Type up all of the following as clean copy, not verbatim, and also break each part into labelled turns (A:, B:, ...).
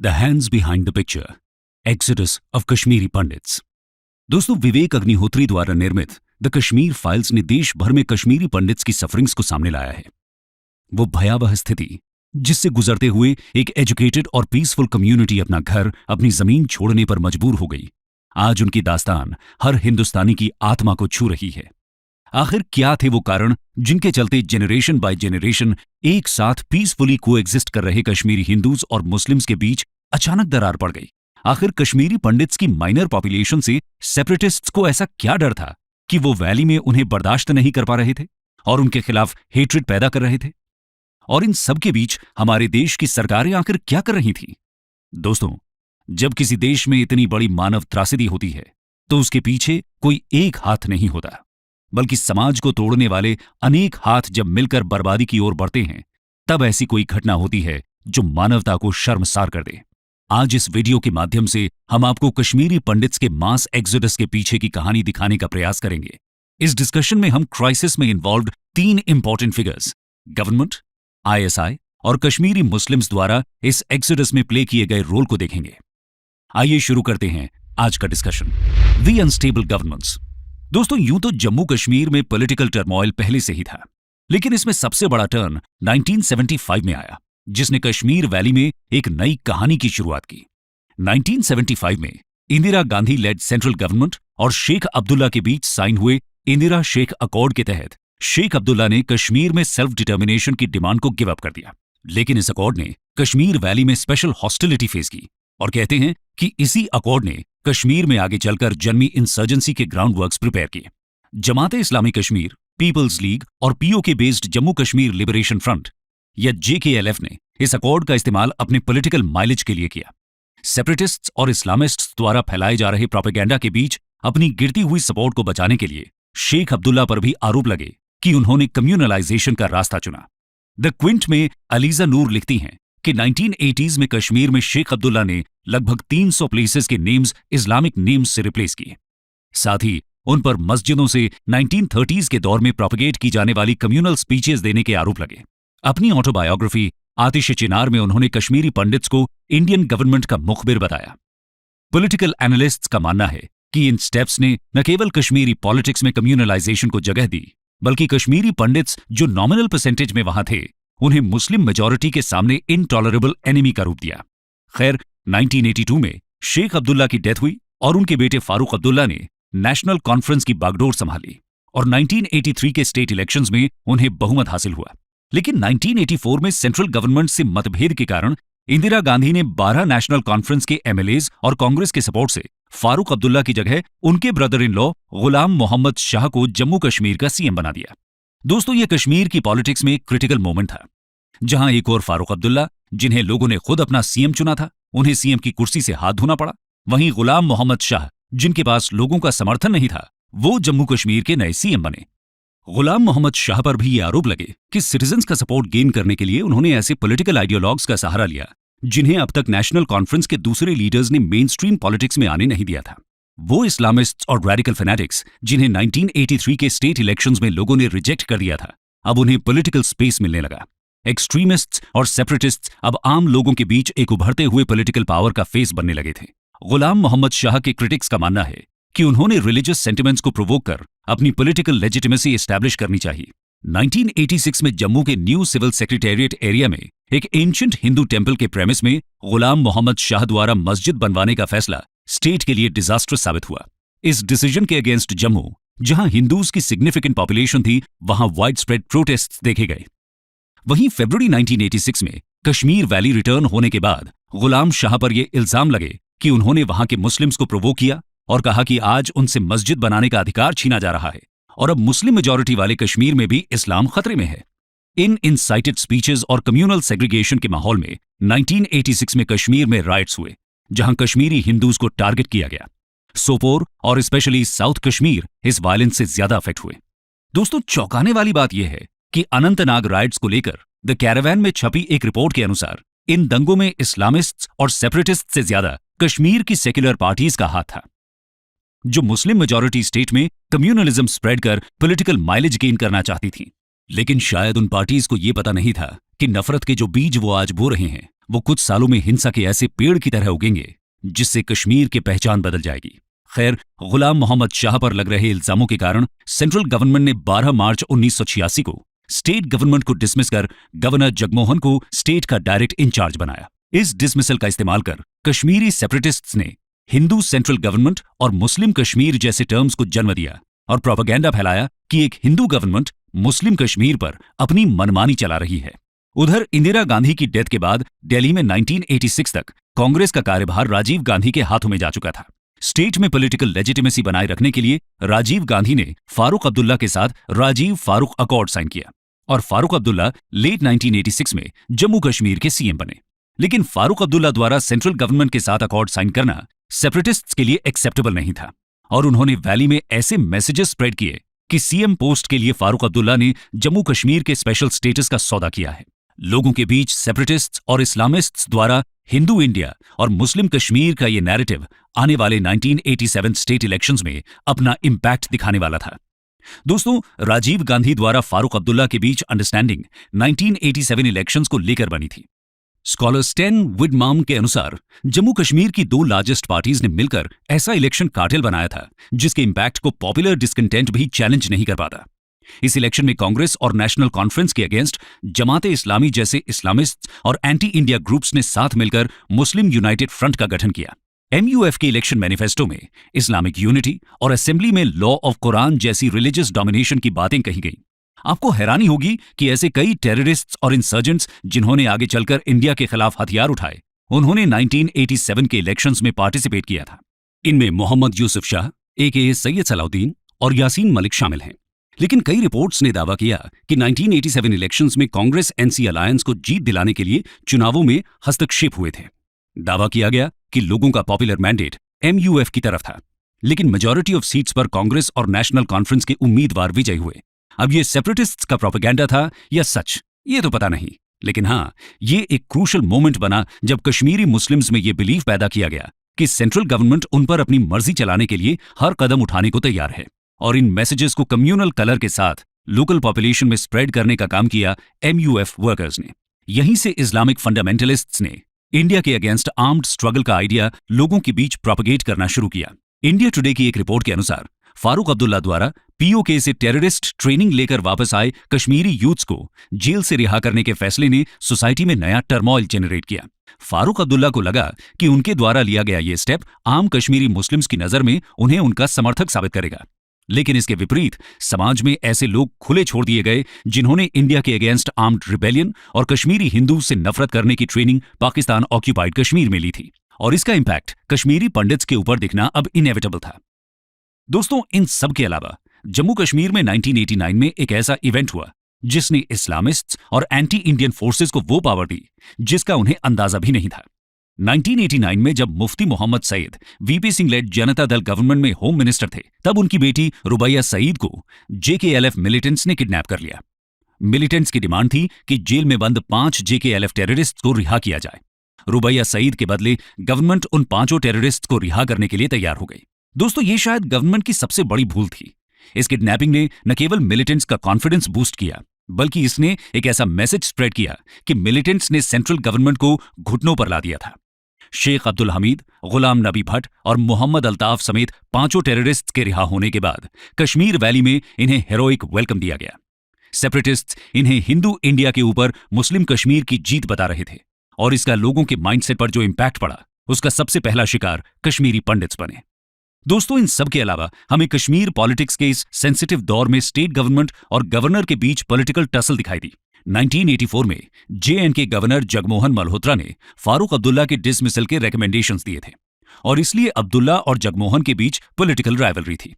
A: The hands behind the picture, exodus of Kashmiri pandits. दोस्तों, विवेक अग्निहोत्री द्वारा निर्मित द कश्मीर फाइल्स ने देश भर में कश्मीरी पंडित्स की सफरिंग्स को सामने लाया है। वो भयावह स्थिति जिससे गुजरते हुए एक एजुकेटेड और पीसफुल कम्युनिटी अपना घर, अपनी जमीन छोड़ने पर मजबूर हो गई, आज उनकी दास्तान हर हिंदुस्तानी की आत्मा को छू रही है। आखिर क्या थे वो कारण जिनके चलते जेनरेशन बाय जेनरेशन एक साथ पीसफुली कोएग्जिस्ट कर रहे कश्मीरी हिंदूज और मुस्लिम्स के बीच अचानक दरार पड़ गई? आखिर कश्मीरी पंडित्स की माइनर पॉपुलेशन से सेपरेटिस्ट्स को ऐसा क्या डर था कि वो वैली में उन्हें बर्दाश्त नहीं कर पा रहे थे और उनके खिलाफ हेट्रेड पैदा कर रहे थे? और इन सब के बीच हमारे देश की सरकारें आखिर क्या कर रही थी? दोस्तों, जब किसी देश में इतनी बड़ी मानव त्रासदी होती है तो उसके पीछे कोई एक हाथ नहीं होता, बल्कि समाज को तोड़ने वाले अनेक हाथ जब मिलकर बर्बादी की ओर बढ़ते हैं, तब ऐसी कोई घटना होती है जो मानवता को शर्मसार कर दे। आज इस वीडियो के माध्यम से हम आपको कश्मीरी पंडित्स के मास एक्सोडस के पीछे की कहानी दिखाने का प्रयास करेंगे। इस डिस्कशन में हम क्राइसिस में involved 3 important figures, government, ISI और कश्मीरी मुस्लिम्स द्वारा इस एक्सोडस में प्ले किए गए रोल को देखेंगे। आइए शुरू करते हैं आज का डिस्कशन। The unstable governments. दोस्तों, यूं तो जम्मू कश्मीर में पॉलिटिकल टर्मोइल पहले से ही था, लेकिन इसमें सबसे बड़ा टर्न 1975 में आया, जिसने कश्मीर वैली में एक नई कहानी की शुरुआत की। 1975 में Indira Gandhi led central government और शेख अब्दुल्ला के बीच साइन हुए इंदिरा शेख अकॉर्ड के तहत शेख अब्दुल्ला ने कश्मीर में सेल्फ डिटर्मिनेशन की डिमांड को गिव अप कर दिया। लेकिन इस अकॉर्ड ने कश्मीर वैली में स्पेशल हॉस्टिलिटी फेस की और कहते हैं कि इसी अकॉर्ड ने कश्मीर में आगे चलकर जन्मी इंसर्जेंसी के ग्राउंड वर्क्स प्रिपेयर किए। जमाते इस्लामी कश्मीर, पीपल्स लीग और POK based Jammu Kashmir liberation front या JKLF ने इस अकॉर्ड का इस्तेमाल अपने पॉलिटिकल माइलेज के लिए किया। सेपरेटिस्ट्स और इस्लामिस्ट्स द्वारा फैलाए जा रहे प्रोपेगेंडा के बीच अपनी गिरती हुई सपोर्ट को बचाने के लिए शेख अब्दुल्ला पर भी आरोप लगे कि उन्होंने कम्युनलाइजेशन का रास्ता चुना। द क्विंट में अलीजा नूर लिखती हैं कि 1980s में कश्मीर में शेख अब्दुल्ला ने लगभग 300 प्लेसेस के नेम्स इस्लामिक नेम्स से रिप्लेस किए। साथ ही उन पर मस्जिदों से 1930s के दौर में प्रोपेगेट की जाने वाली कम्युनल स्पीचेस देने के आरोप लगे। अपनी ऑटोबायोग्राफी आतिश चिनार में उन्होंने कश्मीरी पंडित्स को इंडियन गवर्नमेंट का मुखबिर बताया। पॉलिटिकल एनालिस्ट्स का मानना है कि इन स्टेप्स ने न केवल कश्मीरी पॉलिटिक्स में कम्युनलाइजेशन को जगह दी, बल्कि कश्मीरी पंडित्स जो नॉमिनल परसेंटेज में वहां थे, उन्हें मुस्लिम मेजॉरिटी के सामने इनटॉलरेबल एनिमी का रूप दिया। खैर, 1982 में शेख अब्दुल्ला की डेथ हुई और उनके बेटे फारूक अब्दुल्ला ने नेशनल कॉन्फ्रेंस की बागडोर संभाली और 1983 के स्टेट इलेक्शंस में उन्हें बहुमत हासिल हुआ। लेकिन 1984 में सेंट्रल गवर्नमेंट से मतभेद के कारण इंदिरा गांधी ने 12 नेशनल कॉन्फ्रेंस के MLAs और कांग्रेस के सपोर्ट से फारूक अब्दुल्ला की जगह उनके ब्रदर इन लॉ गुलाम मोहम्मद शाह को जम्मू कश्मीर का CM बना दिया। दोस्तों, यह कश्मीर की पॉलिटिक्स में एक क्रिटिकल मोमेंट था, जहां एक और फारूक अब्दुल्ला, जिन्हें लोगों ने खुद अपना CM चुना था, उन्हें CM की कुर्सी से हाथ धोना पड़ा। वहीं गुलाम मोहम्मद शाह, जिनके पास लोगों का समर्थन नहीं था, वो जम्मू कश्मीर के नए CM बने। गुलाम मोहम्मद शाह पर भी ये आरोप लगे कि सिटीजन्स का सपोर्ट गेन करने के लिए उन्होंने ऐसे पॉलिटिकल आइडियोलॉग्स का सहारा लिया जिन्हें अब तक नेशनल कॉन्फ्रेंस के दूसरे लीडर्स ने मेन स्ट्रीम पॉलिटिक्स में आने नहीं दिया था। वो इस्लामिस्ट्स और रेडिकल फैनेटिक्स जिन्हें 1983 के स्टेट इलेक्शंस में लोगों ने रिजेक्ट कर दिया था, अब उन्हें पॉलिटिकल स्पेस मिलने लगा। एक्सट्रीमिस्ट्स और सेपरेटिस्ट्स अब आम लोगों के बीच एक उभरते हुए पॉलिटिकल पावर का फेस बनने लगे थे। गुलाम मोहम्मद शाह के क्रिटिक्स का मानना है कि उन्होंने रिलीजियस सेंटिमेंट्स को प्रोवोक कर अपनी पॉलिटिकल लेजिटिमेसी एस्टैब्लिश करनी चाहिए। 1986 में जम्मू के न्यू सिविल सेक्रेटेरिएट एरिया में एक एंशिएंट हिंदू टेम्पल के प्रेमिस में गुलाम मोहम्मद शाह द्वारा मस्जिद बनवाने का फैसला स्टेट के लिए डिजास्टर साबित हुआ। इस डिसीजन के अगेंस्ट जम्मू, जहां हिंदूज की सिग्निफिकेंट पॉपुलेशन थी, वहां वाइड स्प्रेड प्रोटेस्ट्स देखे गए। वहीं फरवरी 1986 में कश्मीर वैली रिटर्न होने के बाद गुलाम शाह पर यह इल्जाम लगे कि उन्होंने वहां के मुस्लिम्स को प्रोवोक किया और कहा कि आज उनसे मस्जिद बनाने का अधिकार छीना जा रहा है और अब मुस्लिम मेजॉरिटी वाले कश्मीर में भी इस्लाम खतरे में है। इन इनसाइटेड स्पीचेस और कम्युनल सेग्रीगेशन के माहौल में 1986 में कश्मीर में राइट्स हुए, जहां कश्मीरी हिंदूज को टारगेट किया गया। सोपोर और स्पेशली साउथ कश्मीर इस वायलेंस से ज्यादा अफेक्ट हुए। दोस्तों, चौंकाने वाली बात यह है कि अनंतनाग राइट्स को लेकर द कैरावैन में छपी एक रिपोर्ट के अनुसार इन दंगों में इस्लामिस्ट्स और सेपरेटिस्ट से ज्यादा कश्मीर की सेक्युलर पार्टीज का हाथ था, जो मुस्लिम मेजॉरिटी स्टेट में कम्युनलिज्म स्प्रेड कर पॉलिटिकल माइलेज गेन करना चाहती थी। लेकिन शायद उन पार्टीज को यह पता नहीं था कि नफरत के जो बीज वो आज बो रहे हैं, वो कुछ सालों में हिंसा के ऐसे पेड़ की तरह उगेंगे जिससे कश्मीर की पहचान बदल जाएगी। खैर, गुलाम मोहम्मद शाह पर लग रहे इल्जामों के कारण सेंट्रल गवर्नमेंट ने 12 मार्च 1986 को स्टेट गवर्नमेंट को डिसमिस कर गवर्नर जगमोहन को स्टेट का डायरेक्ट इंचार्ज बनाया। इस डिसमिसल का इस्तेमाल कर कश्मीरी सेपरेटिस्ट्स ने हिंदू सेंट्रल गवर्नमेंट और मुस्लिम कश्मीर जैसे टर्म्स को जन्म दिया और प्रोपेगेंडा फैलाया कि एक हिंदू गवर्नमेंट मुस्लिम कश्मीर पर अपनी मनमानी चला रही है। उधर इंदिरा गांधी की डेथ के बाद दिल्ली में 1986 तक कांग्रेस का कार्यभार राजीव गांधी के हाथों में जा चुका था। स्टेट में पॉलिटिकल लेजिटिमेसी बनाए रखने के लिए राजीव गांधी ने फारूक अब्दुल्ला के साथ राजीव फारूक अकॉर्ड साइन किया और फारूक अब्दुल्ला लेट 1986 में जम्मू कश्मीर के सीएम बने। लेकिन फारूक अब्दुल्ला द्वारा सेंट्रल गवर्नमेंट के साथ अकॉर्ड साइन करना सेपरेटिस्ट्स के लिए एक्सेप्टेबल नहीं था और उन्होंने वैली में ऐसे मैसेजेस स्प्रेड किए कि सीएम पोस्ट के लिए फारूक अब्दुल्ला ने जम्मू कश्मीर के स्पेशल स्टेटस का सौदा किया है। लोगों के बीच सेपरेटिस्ट्स और इस्लामिस्ट्स द्वारा हिंदू इंडिया और मुस्लिम कश्मीर का ये नैरेटिव आने वाले 1987 स्टेट इलेक्शंस में अपना इंपैक्ट दिखाने वाला था। दोस्तों, राजीव गांधी द्वारा फारूक अब्दुल्ला के बीच अंडरस्टैंडिंग 1987 इलेक्शंस को लेकर बनी थी। स्कॉलर स्टेन विडमाम के अनुसार जम्मू कश्मीर की 2 लार्जेस्ट पार्टीज ने मिलकर ऐसा इलेक्शन कार्टेल बनाया था जिसके इंपैक्ट को पॉपुलर डिस्कंटेंट भी चैलेंज नहीं कर पाता। इस इलेक्शन में कांग्रेस और नेशनल कॉन्फ्रेंस के अगेंस्ट जमाते इस्लामी जैसे इस्लामिस्ट और एंटी इंडिया ग्रुप्स ने साथ मिलकर मुस्लिम यूनाइटेड फ्रंट का गठन किया। MUF के इलेक्शन मैनिफेस्टो में इस्लामिक यूनिटी और असेंबली में लॉ ऑफ कुरान जैसी रिलीजियस डोमिनेशन की बातें कही गई। आपको हैरानी होगी कि ऐसे कई टेररिस्ट्स और इंसर्जेंट्स जिन्होंने आगे चलकर इंडिया के खिलाफ हथियार उठाए, उन्होंने 1987 के इलेक्शंस में पार्टिसिपेट किया था। इनमें मोहम्मद यूसुफ शाह, AKA सैयद सलाउद्दीन और यासीन मलिक शामिल हैं। लेकिन कई रिपोर्ट्स ने दावा किया कि 1987 इलेक्शंस में कांग्रेस NC अलायंस को जीत दिलाने के लिए चुनावों में हस्तक्षेप हुए थे। दावा किया गया कि लोगों का पॉपुलर मैंडेट MUF की तरफ था, लेकिन मेजॉरिटी ऑफ सीट्स पर कांग्रेस और नेशनल कॉन्फ्रेंस के उम्मीदवार विजयी हुए। अब ये सेपरेटिस्ट्स का प्रोपेगेंडा था या सच, ये तो पता नहीं, लेकिन हाँ, ये एक क्रूशल मोमेंट बना जब कश्मीरी मुस्लिम्स में ये बिलीव पैदा किया गया कि सेंट्रल गवर्नमेंट उन पर अपनी मर्जी चलाने के लिए हर कदम उठाने को तैयार है। और इन मैसेजेस को कम्युनल कलर के साथ लोकल पॉपुलेशन में स्प्रेड करने का काम किया MUF वर्कर्स ने। यहीं से इस्लामिक फंडामेंटलिस्ट्स ने इंडिया के अगेंस्ट आर्म्ड स्ट्रगल का आइडिया लोगों के बीच प्रोपेगेट करना शुरू किया। इंडिया टुडे की एक रिपोर्ट के अनुसार फारूक अब्दुल्ला द्वारा POK से टेररिस्ट ट्रेनिंग लेकर वापस आए कश्मीरी यूथ्स को जेल से रिहा करने के फैसले ने सोसाइटी में नया टर्मोइल जनरेट किया। फारूक अब्दुल्ला को लगा कि उनके द्वारा लिया गया ये स्टेप आम कश्मीरी मुस्लिम्स की नजर में उन्हें उनका समर्थक साबित करेगा। लेकिन इसके विपरीत समाज में ऐसे लोग खुले छोड़ दिए गए जिन्होंने इंडिया के अगेंस्ट आर्म्ड रिबेलियन और कश्मीरी हिंदू से नफरत करने की ट्रेनिंग पाकिस्तान ऑक्यूपाइड कश्मीर में ली थी, और इसका इंपैक्ट कश्मीरी पंडित्स के ऊपर दिखना अब इनएविटेबल था। दोस्तों, इन सब के अलावा जम्मू कश्मीर में 1989 में एक ऐसा इवेंट हुआ जिसने इस्लामिस्ट्स और एंटी इंडियन फोर्सेस को वो पावर दी जिसका उन्हें अंदाजा भी नहीं था। 1989 में जब मुफ्ती Mohammad Saeed VP Singh lead Janata Dal government में होम मिनिस्टर थे, तब उनकी बेटी रुबैया सईद को JKLF मिलिटेंट्स ने किडनैप कर लिया। मिलिटेंट्स की डिमांड थी कि जेल में बंद 5 JKLF टेररिस्ट को रिहा किया जाए। रुबैया सईद के बदले गवर्नमेंट उन 5 टेररिस्ट को रिहा करने के लिए तैयार हो गई। दोस्तों, ये शायद गवर्नमेंट की सबसे बड़ी भूल थी। इस किडनैपिंग ने न केवल मिलिटेंट्स का कॉन्फिडेंस बूस्ट किया, बल्कि इसने एक ऐसा मैसेज स्प्रेड किया कि मिलिटेंट्स ने सेंट्रल गवर्नमेंट को घुटनों पर ला दिया था। शेख अब्दुल हमीद, गुलाम नबी भट्ट और मोहम्मद अल्ताफ समेत 5 टेररिस्ट्स के रिहा होने के बाद कश्मीर वैली में इन्हें हेरोइक वेलकम दिया गया। सेपरेटिस्ट्स इन्हें हिंदू इंडिया के ऊपर मुस्लिम कश्मीर की जीत बता रहे थे, और इसका लोगों के माइंडसेट पर जो इंपैक्ट पड़ा, उसका सबसे पहला शिकार कश्मीरी पंडित्स बने। दोस्तों, इन सब के अलावा हमें कश्मीर पॉलिटिक्स के इस सेंसिटिव दौर में स्टेट गवर्नमेंट और गवर्नर के बीच पॉलिटिकल टसल दिखाई दी। 1984 में JNK गवर्नर जगमोहन मल्होत्रा ने फारूक अब्दुल्ला के डिसमिसल के रिकमेंडेशंस दिए थे, और इसलिए अब्दुल्ला और जगमोहन के बीच पॉलिटिकल राइवलरी थी।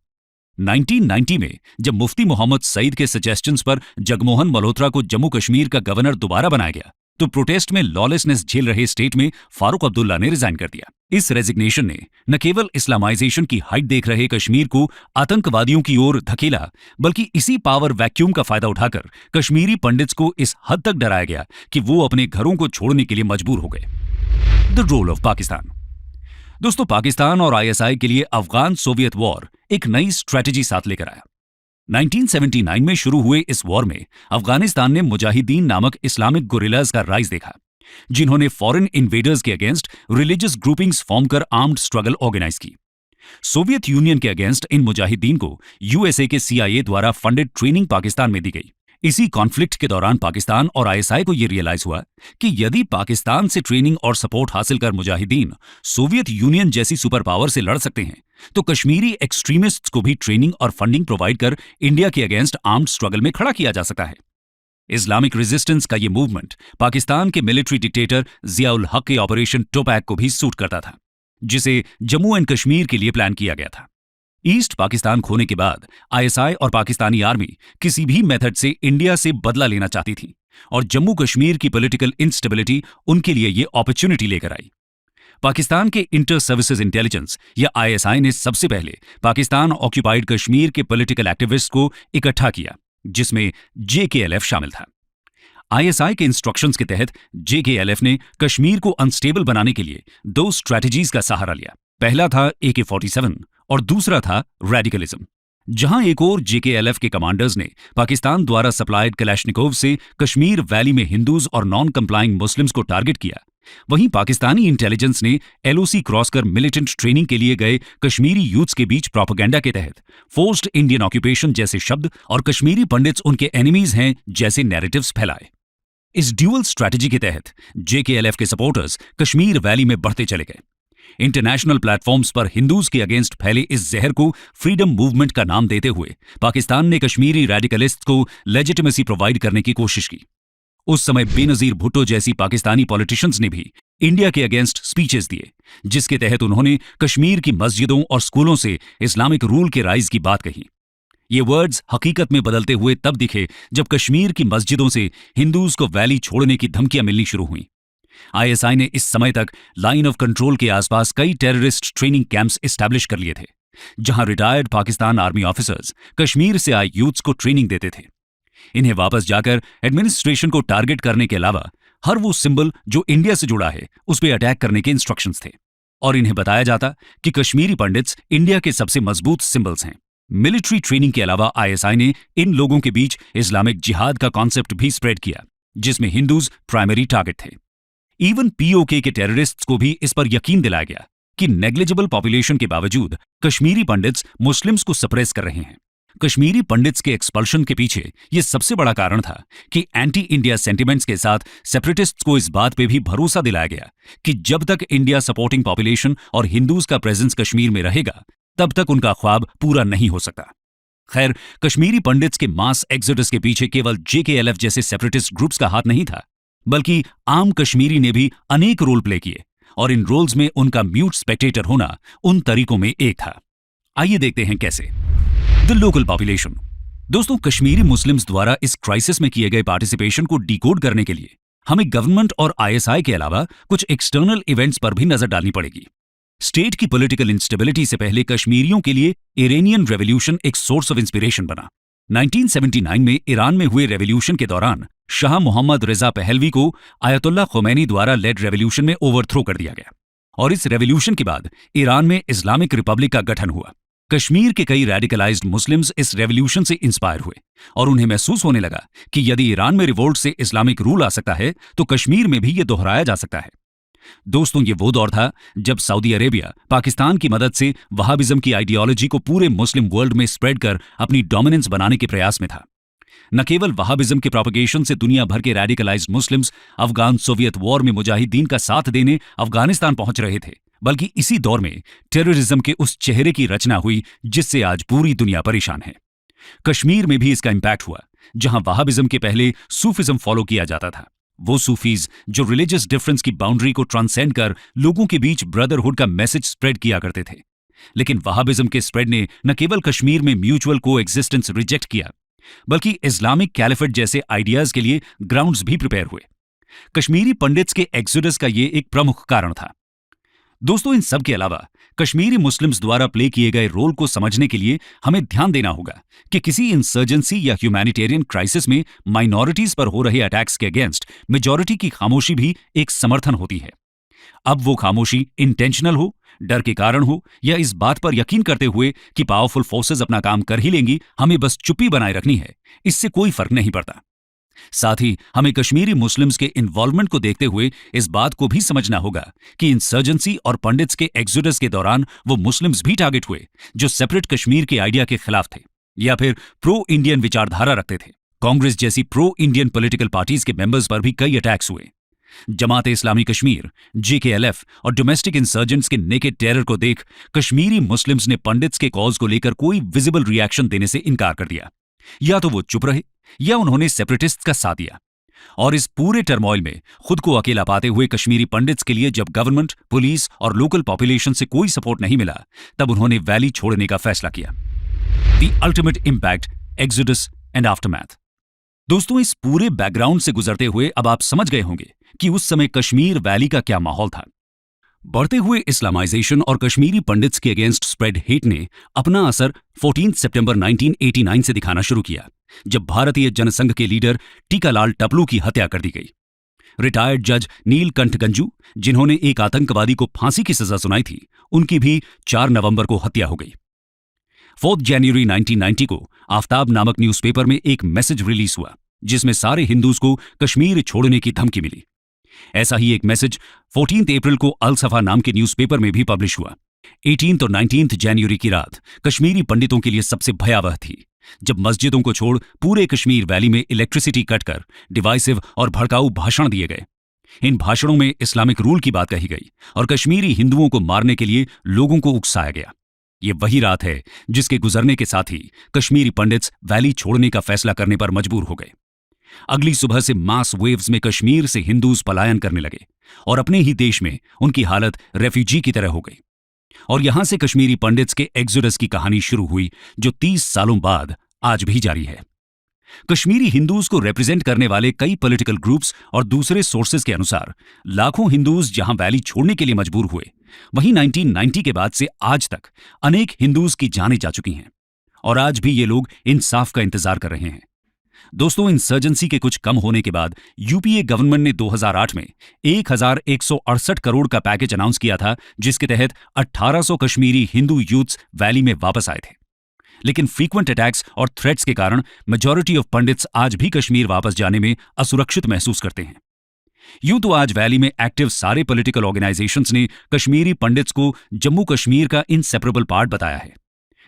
A: 1990 में जब मुफ्ती मोहम्मद सईद के सजेशंस पर जगमोहन मल्होत्रा को जम्मू कश्मीर का गवर्नर दोबारा बनाया गया, तो प्रोटेस्ट में लॉलेसनेस झेल रहे स्टेट में फारूक अब्दुल्ला ने रिजाइन कर दिया। इस रेजिग्नेशन ने न केवल इस्लामाइजेशन की हाइट देख रहे कश्मीर को आतंकवादियों की ओर धकेला, बल्कि इसी पावर वैक्यूम का फायदा उठाकर कश्मीरी पंडित्स को इस हद तक डराया गया कि वो अपने घरों को छोड़ने के लिए मजबूर हो गए। The role of Pakistan. दोस्तों, पाकिस्तान और ISI के लिए अफगान सोवियत वॉर एक नई स्ट्रेटेजी साथ लेकर आया। 1979 में शुरू हुए इस वॉर में अफगानिस्तान ने मुजाहिदीन नामक इस्लामिक गुरिल्लाज का राइज देखा, जिन्होंने फॉरेन इन्वेडर्स के अगेंस्ट रिलीजियस ग्रुपिंग्स फॉर्म कर आर्म्ड स्ट्रगल ऑर्गेनाइज की। सोवियत यूनियन के अगेंस्ट इन मुजाहिदीन को यूएसए के सीआईए द्वारा फंडेड ट्रेनिंग पाकिस्तान में दी गई। इसी कॉन्फ्लिक्ट के दौरान पाकिस्तान और आईएसआई को यह रियलाइज हुआ कि यदि पाकिस्तान से ट्रेनिंग और सपोर्ट हासिल कर मुजाहिदीन सोवियत यूनियन जैसी सुपर पावर से लड़ सकते हैं, तो कश्मीरी एक्सट्रीमिस्ट्स को भी ट्रेनिंग और फंडिंग प्रोवाइड कर इंडिया के अगेंस्ट आर्म्ड स्ट्रगल में खड़ा किया जा सकता है। इस्लामिक रेजिस्टेंस का यह मूवमेंट पाकिस्तान के मिलिट्री डिक्टेटर जियाउल हक के ऑपरेशन टोपैक को भी सूट करता था, जिसे जम्मू एंड कश्मीर के लिए प्लान किया गया था। ईस्ट पाकिस्तान खोने के बाद आईएसआई और पाकिस्तानी आर्मी किसी भी मेथड से इंडिया से बदला लेना चाहती थी और जम्मू कश्मीर की पॉलिटिकल इंस्टेबिलिटी उनके लिए ये अपॉर्चुनिटी लेकर आई। पाकिस्तान के इंटर सर्विसेज इंटेलिजेंस या आईएसआई ने सबसे पहले पाकिस्तान ऑक्यूपाइड कश्मीर के पॉलिटिकल एक्टिविस्ट को इकट्ठा किया, जिसमें जेकेएलएफ शामिल था। आईएसआई के इंस्ट्रक्शंस के तहत जेकेएलएफ ने कश्मीर को अनस्टेबल बनाने के लिए दो स्ट्रैटेजीज का सहारा लिया। पहला था AK-47 और दूसरा था रेडिकलिज्म। जहां एक और जेकेएलएफ के कमांडर्स ने पाकिस्तान द्वारा सप्लाइड कलैशनिकोव से कश्मीर वैली में हिंदूज और नॉन कंप्लाइंग मुस्लिम्स को टारगेट किया, वहीं पाकिस्तानी इंटेलिजेंस ने एलओसी क्रॉस कर मिलिटेंट ट्रेनिंग के लिए गए कश्मीरी यूथ्स के बीच प्रोपेगेंडा के तहत फोर्स्ड इंडियन ऑक्यूपेशन जैसे शब्द और कश्मीरी पंडित्स उनके एनिमीज हैं जैसे नैरेटिव्स फैलाए। इस ड्यूअल स्ट्रैटेजी के तहत जेकेएलएफ के सपोर्टर्स कश्मीर वैली में बढ़ते चले गए। इंटरनेशनल प्लेटफॉर्म्स पर हिंदूज के अगेंस्ट फैले इस जहर को फ्रीडम मूवमेंट का नाम देते हुए पाकिस्तान ने कश्मीरी रेडिकलिस्ट्स को लेजिटिमेसी प्रोवाइड करने की कोशिश की। उस समय बेनजीर भुट्टो जैसी पाकिस्तानी पॉलिटिशियंस ने भी इंडिया के अगेंस्ट स्पीचेस दिए, जिसके तहत उन्होंने कश्मीर की मस्जिदों और स्कूलों से इस्लामिक रूल के राइज की बात कही। ये वर्ड्स हकीकत में बदलते हुए तब दिखे जब कश्मीर की मस्जिदों से हिंदूज को वैली छोड़ने की धमकियां मिलनी शुरू हुई। आईएसआई ने इस समय तक लाइन ऑफ कंट्रोल के आसपास कई टेररिस्ट ट्रेनिंग कैंप्स एस्टैब्लिश कर लिए थे, जहां retired Pakistan army officers Kashmir से आए यूथ्स को ट्रेनिंग देते थे। इन्हें वापस जाकर एडमिनिस्ट्रेशन को टारगेट करने के अलावा हर वो सिंबल जो इंडिया से जुड़ा है उस पर अटैक करने के इंस्ट्रक्शंस थे, और इन्हें बताया जाता कि कश्मीरी पंडित्स इंडिया के सबसे मजबूत सिंबल्स हैं। मिलिट्री ट्रेनिंग के अलावा आईएसआई ने इन लोगों के बीच इस्लामिक जिहाद का कॉन्सेप्ट भी स्प्रेड किया, जिसमें हिंदूज प्राइमरी टारगेट थे। इवन पीओके के टेररिस्ट्स को भी इस पर यकीन दिलाया गया कि नेग्लिजिबल पॉपुलेशन के बावजूद कश्मीरी पंडित्स मुस्लिम्स को सप्रेस कर रहे हैं। कश्मीरी पंडित्स के एक्सपल्शन के पीछे यह सबसे बड़ा कारण था कि एंटी इंडिया सेंटिमेंट्स के साथ सेपरेटिस्ट्स को इस बात पे भी भरोसा दिलाया गया कि जब तक इंडिया सपोर्टिंग पॉपुलेशन और हिंदूज का प्रेजेंस कश्मीर में रहेगा, तब तक उनका ख्वाब पूरा नहीं हो सकता। खैर, कश्मीरी पंडित्स के मास एक्सोडस के पीछे केवल जेकेएलएफ जैसे सेपरेटिस्ट ग्रुप्स का हाथ नहीं था, बल्कि आम कश्मीरी ने भी अनेक रोल प्ले किए, और इन रोल्स में उनका म्यूट स्पेक्टेटर होना उन तरीकों में एक था। आइए देखते हैं कैसे। The local population. दोस्तों, कश्मीरी मुस्लिम्स द्वारा इस क्राइसिस में किए गए पार्टिसिपेशन को डिकोड करने के लिए हमें गवर्नमेंट और आईएसआई के अलावा कुछ एक्सटर्नल इवेंट्स पर भी नजर डालनी पड़ेगी। स्टेट की पॉलिटिकल इंस्टेबिलिटी से पहले कश्मीरियों के लिए इरानियन रेवोल्यूशन एक सोर्स ऑफ इंस्पिरेशन बना। 1979 में ईरान में हुए रेवोल्यूशन के दौरान शाह मोहम्मद रिजा पहलवी को आयतुल्लाह खुमैनी द्वारा लेड रेवोल्यूशन में ओवरथ्रो कर दिया गया, और इस रेवोल्यूशन के बाद ईरान में इस्लामिक रिपब्लिक का गठन हुआ। कश्मीर के कई रेडिकलाइज्ड मुस्लिम्स इस रेवोल्यूशन से इंस्पायर हुए, और उन्हें महसूस होने लगा कि यदि ईरान में रिवोल्ट से इस्लामिक रूल आ सकता है, तो कश्मीर में भी ये दोहराया जा सकता है। दोस्तों, ये वो दौर था जब सऊदी अरेबिया पाकिस्तान की मदद से वहाबिज्म की आइडियोलॉजी को पूरे मुस्लिम वर्ल्ड में स्प्रेड कर अपनी डोमिनेंस बनाने के प्रयास में था। न केवल वहाबिज्म के प्रोपेगेशन से दुनिया भर के radicalised Muslims Afghan Soviet war में मुजाहिदीन का साथ देने अफगानिस्तान पहुंच रहे थे, बल्कि इसी दौर में टेररिज्म के उस चेहरे की रचना हुई जिससे आज पूरी दुनिया परेशान है। कश्मीर में भी इसका इंपैक्ट हुआ, जहां वहाबिज्म के पहले सूफिज्म फॉलो किया जाता था। वो सूफीज जो रिलीजियस डिफरेंस की बाउंड्री को ट्रांसेंड कर लोगों के बीच ब्रदरहुड का मैसेज स्प्रेड किया करते थे। लेकिन वहाबिज्म के स्प्रेड ने न केवल कश्मीर में म्यूचुअल कोएग्जिस्टेंस रिजेक्ट किया, बल्कि इस्लामिक कैलिफेट जैसे आइडियाज के लिए ग्राउंड्स भी प्रिपेयर हुए। कश्मीरी पंडित्स के एक्सोडस का ये एक प्रमुख कारण था। दोस्तों, इन सब के अलावा कश्मीरी मुस्लिम्स द्वारा प्ले किए गए रोल को समझने के लिए हमें ध्यान देना होगा कि किसी इंसर्जेंसी या ह्यूमैनिटेरियन क्राइसिस में माइनॉरिटीज पर हो रहे अटैक्स के अगेंस्ट मेजॉरिटी की खामोशी भी एक समर्थन होती है। अब वो खामोशी इंटेंशनल हो, डर के कारण हो, या इस बात पर यकीन करते हुए कि पावरफुल फोर्सेस अपना काम कर ही लेंगी, हमें बस चुप्पी बनाए रखनी है, इससे कोई फर्क नहीं पड़ता। साथ ही हमें कश्मीरी मुस्लिम्स के इन्वॉल्वमेंट को देखते हुए इस बात को भी समझना होगा कि इंसर्जेंसी और पंडित्स के एक्सोडस के दौरान वो मुस्लिम्स भी टारगेट हुए जो सेपरेट कश्मीर के आइडिया के खिलाफ थे या फिर प्रो इंडियन विचारधारा रखते थे। कांग्रेस जैसी प्रो इंडियन पॉलिटिकल पार्टीज के मेंबर्स पर भी कई अटैक्स हुए। जमात इस्लामी कश्मीर, जेकेएलएफ और डोमेस्टिक इंसर्जेंट्स के नेकेड टेरर को देख कश्मीरी मुस्लिम्स ने पंडित्स के कॉज को लेकर कोई विजिबल रिएक्शन देने से इनकार कर दिया। या तो वो चुप रहे या उन्होंने सेपरेटिस्ट का साथ दिया। और इस पूरे टर्मोइल में खुद को अकेला पाते हुए कश्मीरी पंडित्स के लिए जब गवर्नमेंट, पुलिस और लोकल पॉपुलेशन से कोई सपोर्ट नहीं मिला, तब उन्होंने वैली छोड़ने का फैसला किया। The ultimate impact, exodus and aftermath. दोस्तों, इस पूरे बैकग्राउंड से गुजरते हुए अब आप समझ गए होंगे कि उस समय कश्मीर वैली का क्या माहौल था। बढ़ते हुए इस्लामाइजेशन और कश्मीरी पंडित्स के अगेंस्ट स्प्रेड हेट ने अपना असर 14 सितंबर 1989 से दिखाना शुरू किया, जब भारतीय जनसंघ के लीडर टीकालाल टपलू की हत्या कर दी गई। रिटायर्ड जज नीलकंठ गंजू, जिन्होंने एक आतंकवादी को फांसी की सजा सुनाई थी, उनकी भी 4 नवंबर को हत्या हो गई। 4 जनवरी 1990 को आफ्ताब नामक न्यूज़पेपर में एक मैसेज रिलीज हुआ जिसमें सारे हिंदूज को कश्मीर छोड़ने की धमकी मिली। ऐसा ही एक मैसेज 14 अप्रैल को अल सफा नाम के न्यूज़पेपर में भी पब्लिश हुआ। 18 और 19 जनवरी की रात कश्मीरी पंडितों के लिए सबसे भयावह थी, जब मस्जिदों को छोड़ पूरे कश्मीर वैली में इलेक्ट्रिसिटी कट कर डिवाइसिव और भड़काऊ भाषण दिए गए। इन भाषणों में इस्लामिक रूल की बात कही गई और कश्मीरी हिंदुओं को मारने के लिए लोगों को उकसाया गया। ये वही रात है जिसके गुजरने के साथ ही कश्मीरी पंडित्स वैली छोड़ने का फैसला करने पर मजबूर हो गए। अगली सुबह से मास वेव्स में कश्मीर से हिंदूज पलायन करने लगे और अपने ही देश में उनकी हालत रेफ्यूजी की तरह हो गई। और यहां से कश्मीरी पंडित्स के एक्सोडस की कहानी शुरू हुई, जो 30 सालों बाद आज भी जारी है। कश्मीरी हिंदूज को रिप्रेजेंट करने वाले कई पॉलिटिकल ग्रुप्स और दूसरे सोर्सेज के अनुसार लाखों हिंदूज जहां वैली छोड़ने के लिए मजबूर हुए, वहीं 1990 के बाद से आज तक अनेक हिंदूज की जानें जा चुकी हैं और आज भी ये लोग इंसाफ का इंतजार कर रहे हैं। दोस्तों, इंसर्जेंसी के कुछ कम होने के बाद यूपीए गवर्नमेंट ने 2008 में 1168 करोड़ का पैकेज अनाउंस किया था, जिसके तहत 1800 कश्मीरी हिंदू यूथ्स वैली में वापस आए थे। लेकिन फ्रीक्वेंट अटैक्स और थ्रेट्स के कारण मेजॉरिटी ऑफ पंडित्स आज भी कश्मीर वापस जाने में असुरक्षित महसूस करते हैं। यूं तो आज वैली में एक्टिव सारे पॉलिटिकल ऑर्गेनाइजेशंस ने कश्मीरी पंडित्स को जम्मू कश्मीर का इनसेपरेबल पार्ट बताया है,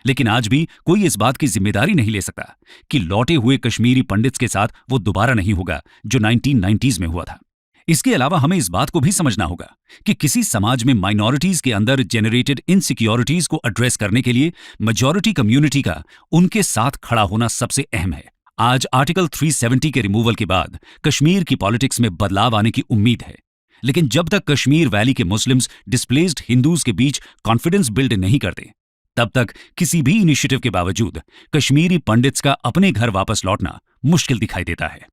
A: लेकिन आज भी कोई इस बात की जिम्मेदारी नहीं ले सकता कि लौटे हुए कश्मीरी पंडित्स के साथ वो दोबारा नहीं होगा जो 1990s में हुआ था। इसके अलावा हमें इस बात को भी समझना होगा कि किसी समाज में माइनॉरिटीज के अंदर जेनरेटेड इनसिक्योरिटीज को एड्रेस करने के लिए मेजॉरिटी कम्युनिटी का उनके साथ खड़ा होना सबसे अहम है। आज आर्टिकल 370 के रिमूवल के बाद कश्मीर की पॉलिटिक्स में बदलाव आने की उम्मीद है, लेकिन जब तक कश्मीर वैली के मुस्लिम्स डिस्प्लेस्ड हिंदूज के बीच कॉन्फिडेंस बिल्ड नहीं करते, तब तक किसी भी इनिशिएटिव के बावजूद कश्मीरी पंडित्स का अपने घर वापस लौटना मुश्किल दिखाई देता है।